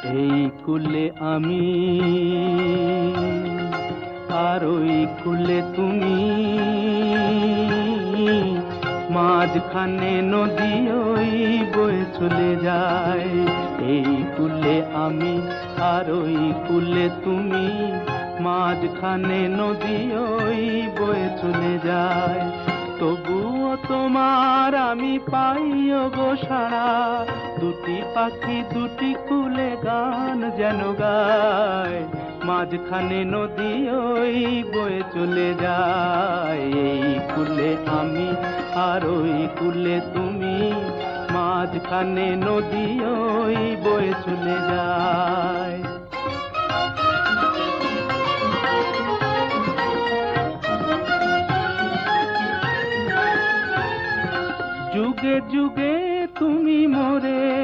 এই কুলে আমি আর ওই কুলে তুমি, মাঝখানে নদী ওই বয়ে চলে যায়। এই কুলে আমি আর ওই কুলে তুমি, মাঝখানে নদী ওই বয়ে চলে যায়। তবুও তোমার আমি পাইও গো সাড়া, দুটি পাখি দুটি কুলে গান যেন গায়। মাঝখানে নদী ওই বয়ে চলে যায়। এই কুলে আমি আর ওই কুলে তুমি, মাঝখানে নদী ওই বয়ে চলে যায়। যুগে যুগে তুমি মোরে